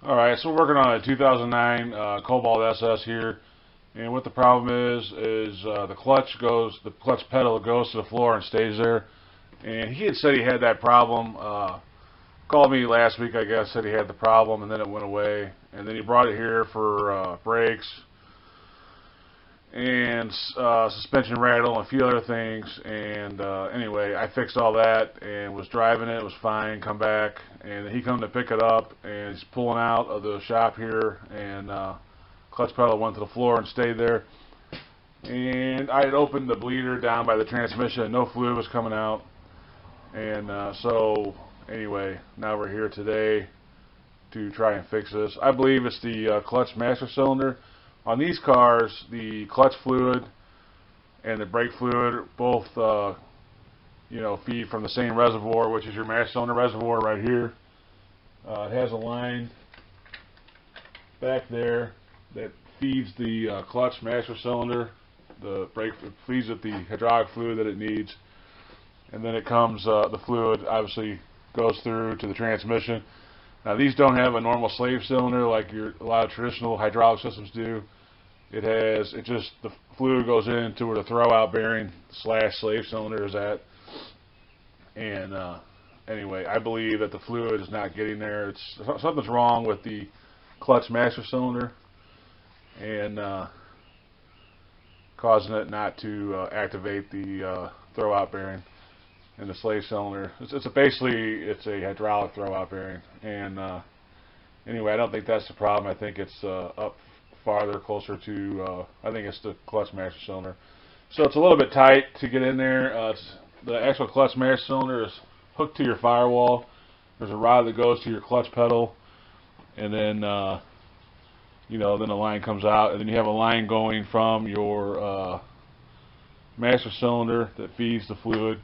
Alright, so we're working on a 2009 Cobalt SS here, and what the problem is the clutch pedal goes to the floor and stays there. And he had said he had that problem. Called me last week, I guess, said he had the problem, and then it went away. And then he brought it here for brakes and suspension rattle and a few other things. And anyway, I fixed all that and was driving it. It was fine. Come back, and he come to pick it up, and he's pulling out of the shop here, and clutch pedal went to the floor and stayed there. And I had opened the bleeder down by the transmission, and no fluid was coming out. And so anyway, now we're here today to try and fix this. I believe it's the clutch master cylinder. On these cars, the clutch fluid and the brake fluid both feed from the same reservoir, which is your master cylinder reservoir right here. It has a line back there that feeds the clutch master cylinder. The brake feeds it the hydraulic fluid that it needs, and then it comes, the fluid obviously goes through to the transmission. Now these don't have a normal slave cylinder like a lot of traditional hydraulic systems do. The fluid goes into where the throwout bearing / slave cylinder is at. And anyway, I believe that the fluid is not getting there. Something's wrong with the clutch master cylinder, and causing it not to activate the throwout bearing in the slave cylinder. Basically a hydraulic throwout bearing. And anyway, I don't think that's the problem. I think it's up farther, closer to I think it's the clutch master cylinder. So it's a little bit tight to get in there. The actual clutch master cylinder is hooked to your firewall. There's a rod that goes to your clutch pedal, and then then the line comes out, and then you have a line going from your master cylinder that feeds the fluid.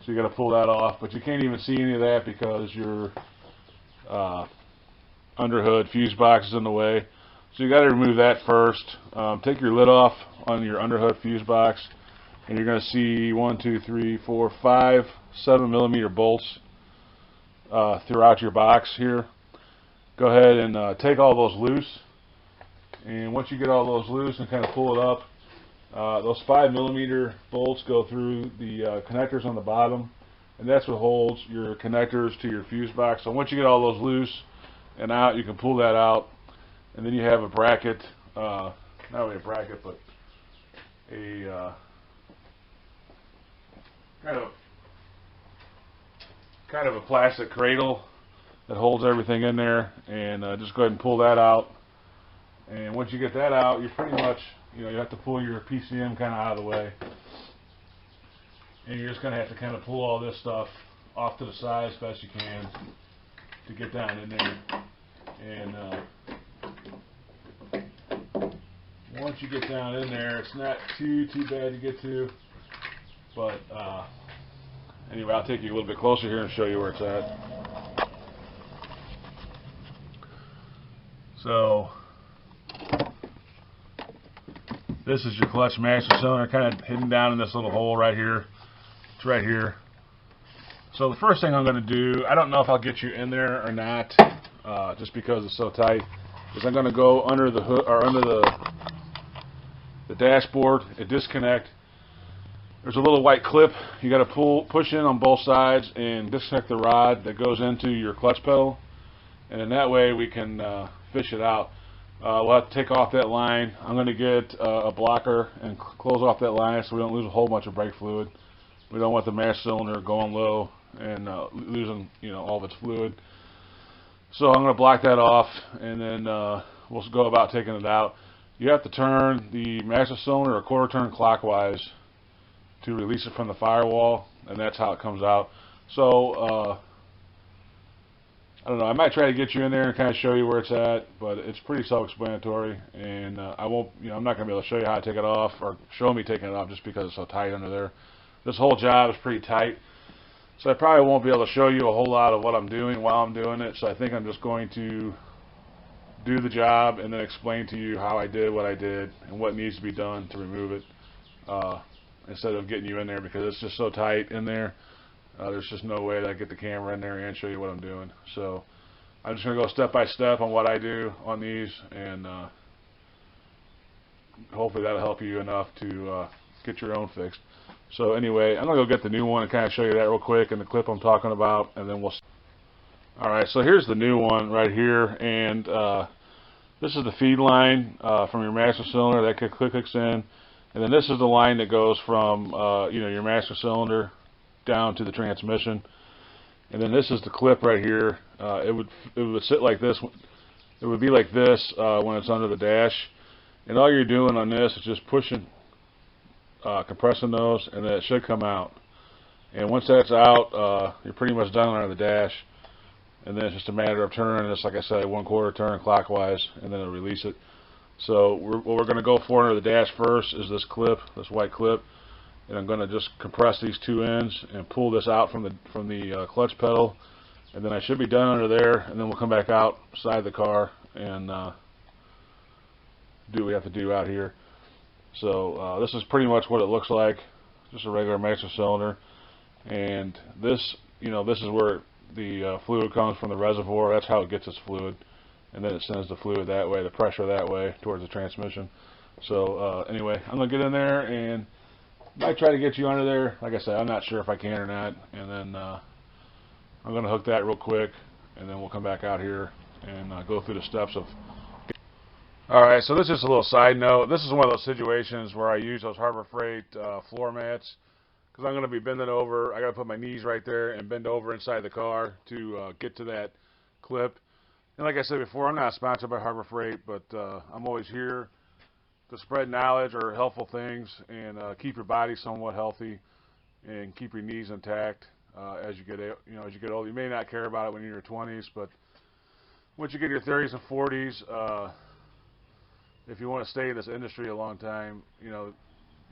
So you got to pull that off, but you can't even see any of that because your underhood fuse box is in the way. So you got to remove that first. Take your lid off on your underhood fuse box, and you're going to see 1, 2, 3, 4, 5 7mm bolts throughout your box here. Go ahead and take all those loose, and once you get all those loose and kind of pull it up, those 5mm bolts go through the connectors on the bottom, and that's what holds your connectors to your fuse box. So once you get all those loose and out, you can pull that out, and then you have a bracket, not really a bracket, but a kind of a plastic cradle that holds everything in there. And just go ahead and pull that out. And once you get that out, you're pretty much, you have to pull your PCM kind of out of the way, and you're just going to have to kind of pull all this stuff off to the side as best you can to get down in there. And once you get down in there, it's not too bad to get to, but anyway, I'll take you a little bit closer here and show you where it's at. So this is your clutch master cylinder, kind of hidden down in this little hole right here. It's right here. So the first thing I'm going to do, I don't know if I'll get you in there or not, just because it's so tight, is I'm going to go under the hood, or under the dashboard and disconnect. There's a little white clip you got to push in on both sides and disconnect the rod that goes into your clutch pedal, and in that way we can fish it out. We'll have to take off that line. I'm going to get a blocker and close off that line so we don't lose a whole bunch of brake fluid. We don't want the master cylinder going low and losing all of its fluid. So I'm going to block that off, and then we'll go about taking it out. You have to turn the master cylinder a quarter turn clockwise to release it from the firewall, and that's how it comes out. So I don't know, I might try to get you in there and kind of show you where it's at, but it's pretty self-explanatory, and I'm not going to be able to show you how to take it off, or show me taking it off, just because it's so tight under there. This whole job is pretty tight, so I probably won't be able to show you a whole lot of what I'm doing while I'm doing it. So I think I'm just going to do the job and then explain to you how I did what I did and what needs to be done to remove it, instead of getting you in there, because it's just so tight in there. There's just no way that I get the camera in there and show you what I'm doing. So I'm just going to go step by step on what I do on these, and hopefully that'll help you enough to get your own fixed. So anyway, I'm going to go get the new one and kind of show you that real quick and the clip I'm talking about, and then we'll... Alright, so here's the new one right here, and this is the feed line from your master cylinder that clicks in, and then this is the line that goes from your master cylinder down to the transmission, and then this is the clip right here. It would sit like this. It would be like this when it's under the dash, and all you're doing on this is just pushing, compressing those, and then it should come out. And once that's out, you're pretty much done under the dash. And then it's just a matter of turning this, like I said, 1/4 turn clockwise, and then it'll release it. So what we're going to go for under the dash first is this clip, this white clip, and I'm going to just compress these two ends and pull this out from the clutch pedal, and then I should be done under there, and then we'll come back outside the car and do what we have to do out here. So this is pretty much what it looks like, just a regular master cylinder, and this, this is where the fluid comes from the reservoir. That's how it gets its fluid, and then it sends the fluid that way, the pressure that way towards the transmission. So anyway, I'm gonna get in there and might try to get you under there. Like I said, I'm not sure if I can or not, and then I'm gonna hook that real quick, and then we'll come back out here and go through the steps of... Alright, so this is just a little side note. This is one of those situations where I use those Harbor Freight floor mats, because I'm going to be bending over. I got to put my knees right there and bend over inside the car to get to that clip. And like I said before, I'm not sponsored by Harbor Freight, but I'm always here to spread knowledge or helpful things and keep your body somewhat healthy and keep your knees intact as you get older. You may not care about it when you're in your 20s, but once you get in your 30s and 40s, if you want to stay in this industry a long time,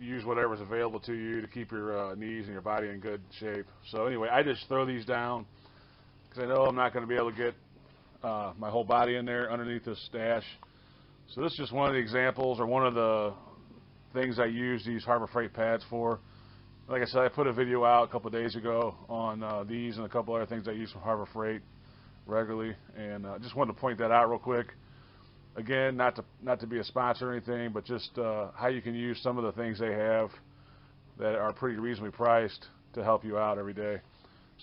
use whatever's available to you to keep your knees and your body in good shape. So anyway, I just throw these down because I know I'm not going to be able to get my whole body in there underneath this dash. So this is just one of the examples, or one of the things I use these Harbor Freight pads for. Like I said, I put a video out a couple of days ago on these and a couple other things I use from Harbor Freight regularly, and I just wanted to point that out real quick. Again, not to be a sponsor or anything, but just how you can use some of the things they have that are pretty reasonably priced to help you out every day.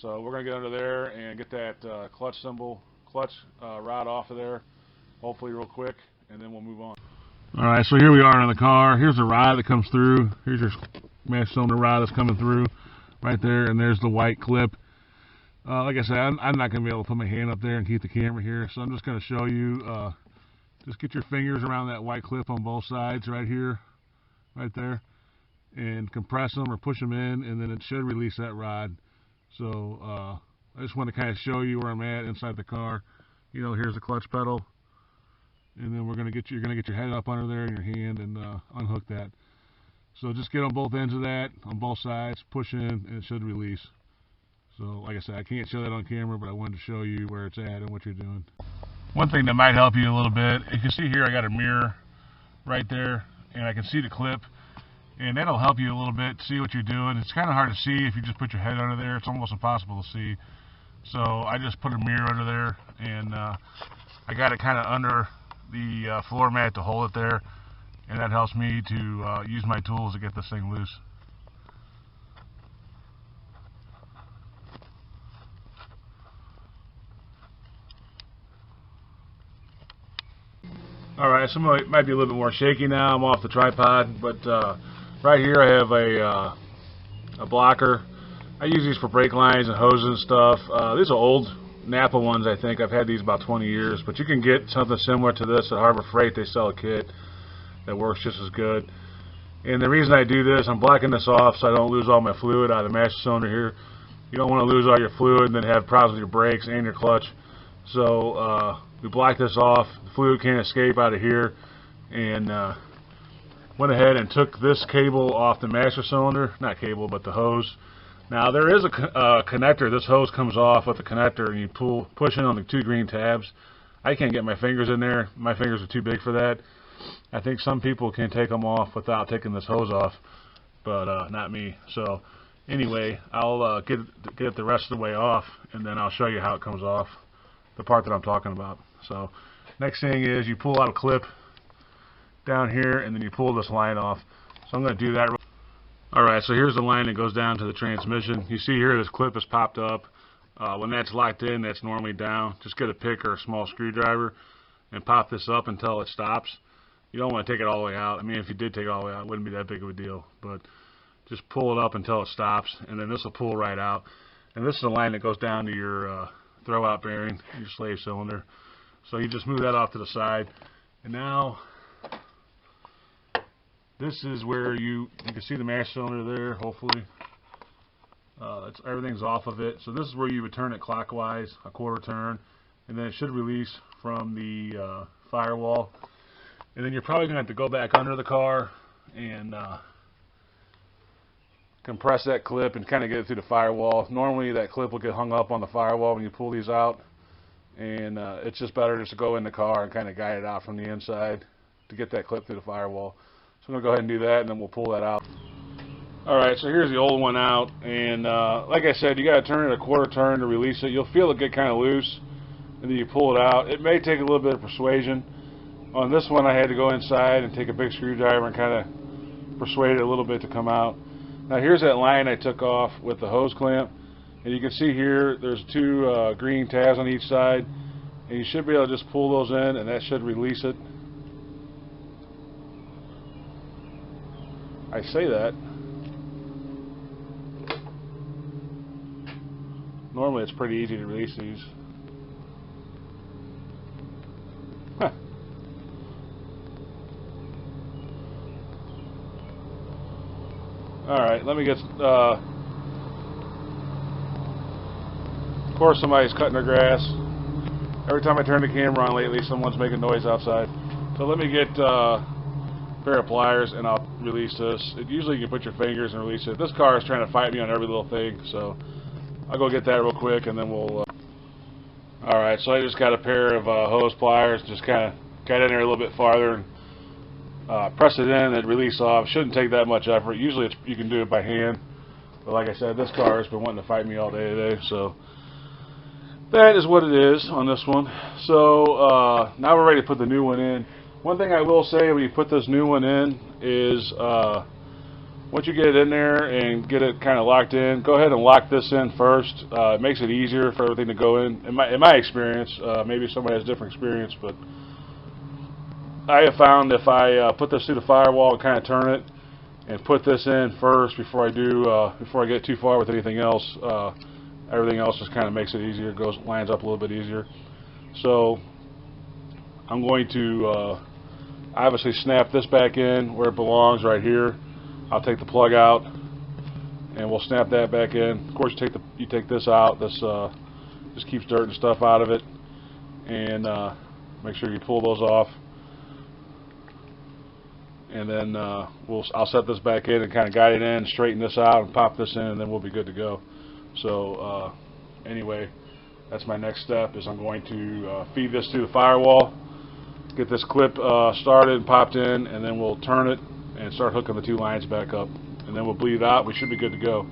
So we're going to get under there and get that clutch rod off of there, hopefully real quick, and then we'll move on. Alright, so here we are in the car. Here's the rod that comes through. Here's your master cylinder rod that's coming through right there, and there's the white clip. Like I said, I'm not going to be able to put my hand up there and keep the camera here, so I'm just going to show you. Just get your fingers around that white clip on both sides right here, right there, and compress them or push them in, and then it should release that rod. So I just want to kind of show you where I'm at inside the car. Here's the clutch pedal, and then you're going to get your head up under there in your hand and unhook that. So just get on both ends of that, on both sides, push in, and it should release. So like I said, I can't show that on camera, but I wanted to show you where it's at and what you're doing. One thing that might help you a little bit, you can see here I got a mirror right there, and I can see the clip, and that'll help you a little bit see what you're doing. It's kind of hard to see if you just put your head under there. It's almost impossible to see. So I just put a mirror under there, and I got it kind of under the floor mat to hold it there, and that helps me to use my tools to get this thing loose. Alright, so it might be a little bit more shaky now. I'm off the tripod, but right here I have a blocker. I use these for brake lines and hoses and stuff. These are old Napa ones, I think. I've had these about 20 years, but you can get something similar to this at Harbor Freight. They sell a kit that works just as good. And the reason I do this, I'm blocking this off so I don't lose all my fluid out of the master cylinder here. You don't want to lose all your fluid and then have problems with your brakes and your clutch. So we blocked this off. The fluid can't escape out of here, and went ahead and took this cable off the master cylinder. Not cable, but the hose. Now there is a connector. This hose comes off with a connector, and you push in on the two green tabs. I can't get my fingers in there. My fingers are too big for that. I think some people can take them off without taking this hose off, but not me. So anyway, I'll get it the rest of the way off, and then I'll show you how it comes off. the part that I'm talking about. So next thing is you pull out a clip down here, and then you pull this line off. So I'm going to do that. Alright, so here's the line that goes down to the transmission. You see here this clip has popped up. When that's locked in, that's normally down. Just get a pick or a small screwdriver and pop this up until it stops. You don't want to take it all the way out. I mean, if you did take it all the way out, it wouldn't be that big of a deal. But just pull it up until it stops, and then this will pull right out. And this is the line that goes down to your throw-out bearing, your slave cylinder. So you just move that off to the side. And now, this is where you can see the master cylinder there, hopefully. Everything's off of it. So this is where you would turn it clockwise, a quarter turn, and then it should release from the firewall. And then you're probably going to have to go back under the car and compress that clip and kind of get it through the firewall. Normally that clip will get hung up on the firewall when you pull these out, and it's just better just to go in the car and kind of guide it out from the inside to get that clip through the firewall. So I'm going to go ahead and do that, and then we'll pull that out. Alright, so here's the old one out, and like I said, you got to turn it a quarter turn to release it. You'll feel it get kind of loose, and then you pull it out. It may take a little bit of persuasion. On this one I had to go inside and take a big screwdriver and kind of persuade it a little bit to come out. Now here's that line I took off with the hose clamp, and you can see here there's two green tabs on each side, and you should be able to just pull those in, and that should release it. I say that. Normally it's pretty easy to release these. Huh. Alright, let me get, of course somebody's cutting their grass. Every time I turn the camera on lately, someone's making noise outside. So let me get a pair of pliers and I'll release this. Usually you can put your fingers and release it. This car is trying to fight me on every little thing, so I'll go get that real quick and then we'll... Alright, so I just got a pair of hose pliers, just kind of got in there a little bit farther and press it in and release off. Shouldn't take that much effort. Usually you can do it by hand, but like I said, this car has been wanting to fight me all day today, so that is what it is on this one. So now we're ready to put the new one in. One thing I will say when you put this new one in is once you get it in there and get it kind of locked in, go ahead and lock this in first. It makes it easier for everything to go in. In my experience, maybe somebody has a different experience, but I have found if I put this through the firewall and kind of turn it and put this in first before I get too far with anything else, everything else just kind of makes it easier. It lines up a little bit easier. So I'm going to obviously snap this back in where it belongs, right here. I'll take the plug out and we'll snap that back in. Of course, you take this out. This just keeps dirt and stuff out of it, and make sure you pull those off. And then I'll set this back in and kind of guide it in, straighten this out, and pop this in, and then we'll be good to go. So anyway, that's my next step. Is I'm going to feed this through the firewall, get this clip started and popped in, and then we'll turn it and start hooking the two lines back up, and then we'll bleed it out. We should be good to go.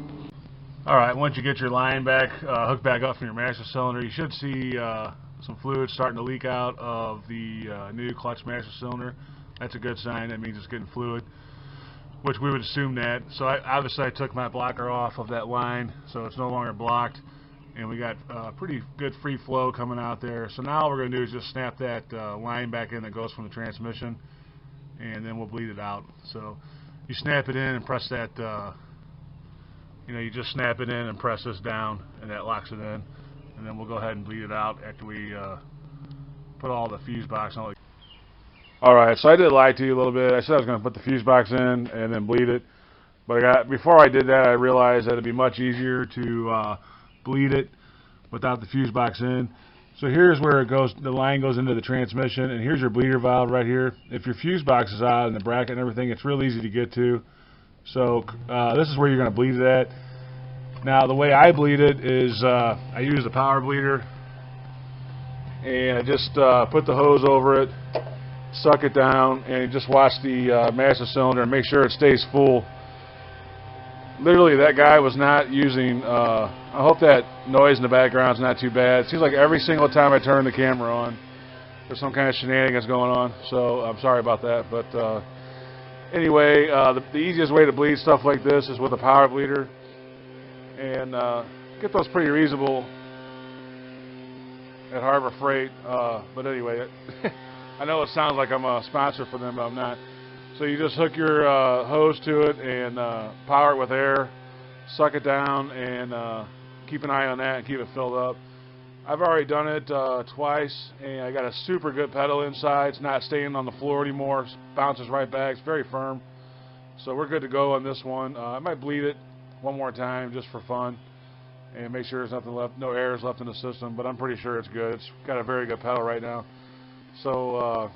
Alright, once you get your line back hooked back up from your master cylinder, you should see some fluid starting to leak out of the new clutch master cylinder. That's a good sign. That means it's getting fluid, which we would assume that. So obviously I took my blocker off of that line, so it's no longer blocked, and we got pretty good free flow coming out there. So now all we're going to do is just snap that line back in that goes from the transmission, and then we'll bleed it out. So you snap it in and press that, you just snap it in and press this down, and that locks it in, and then we'll go ahead and bleed it out after we put all the fuse box on. Alright, so I did lie to you a little bit. I said I was going to put the fuse box in and then bleed it, but before I did that, I realized that it'd be much easier to bleed it without the fuse box in. So here's where it goes. The line goes into the transmission, and here's your bleeder valve right here. If your fuse box is out and the bracket and everything, it's real easy to get to. So this is where you're going to bleed it at. Now the way I bleed it is I use the power bleeder, and I just put the hose over it, suck it down, and just watch the master cylinder and make sure it stays full. literally that guy was not using, I hope that noise in the background is not too bad. It seems like every single time I turn the camera on, there's some kind of shenanigans going on, so I'm sorry about that. But anyway, the easiest way to bleed stuff like this is with a power bleeder, and get those pretty reasonable at Harbor Freight. But anyway, I know it sounds like I'm a sponsor for them, but I'm not. So you just hook your hose to it and power it with air, suck it down, and keep an eye on that and keep it filled up. I've already done it twice, and I got a super good pedal inside. It's not staying on the floor anymore. It bounces right back. It's very firm. So we're good to go on this one. I might bleed it one more time just for fun and make sure there's nothing left, no air is left in the system, but I'm pretty sure it's good. It's got a very good pedal right now. So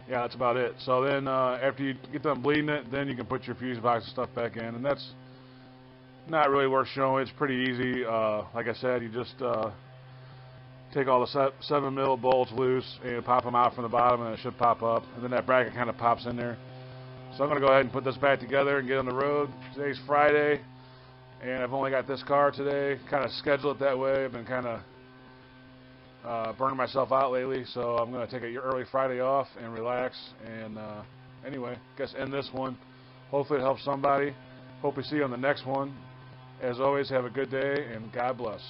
yeah, that's about it. So then after you get done bleeding it, then you can put your fuse box and stuff back in, and that's not really worth showing. It's pretty easy. Like I said, you just take all the 7mm bolts loose and pop them out from the bottom, and it should pop up, and then that bracket kind of pops in there. So I'm going to go ahead and put this back together and get on the road. Today's Friday, and I've only got this car today. Kind of schedule it that way. I've been kind of burning myself out lately, so I'm going to take an early Friday off and relax. And anyway, I guess end this one. Hopefully it helps somebody. Hope we see you on the next one. As always, have a good day, and God bless.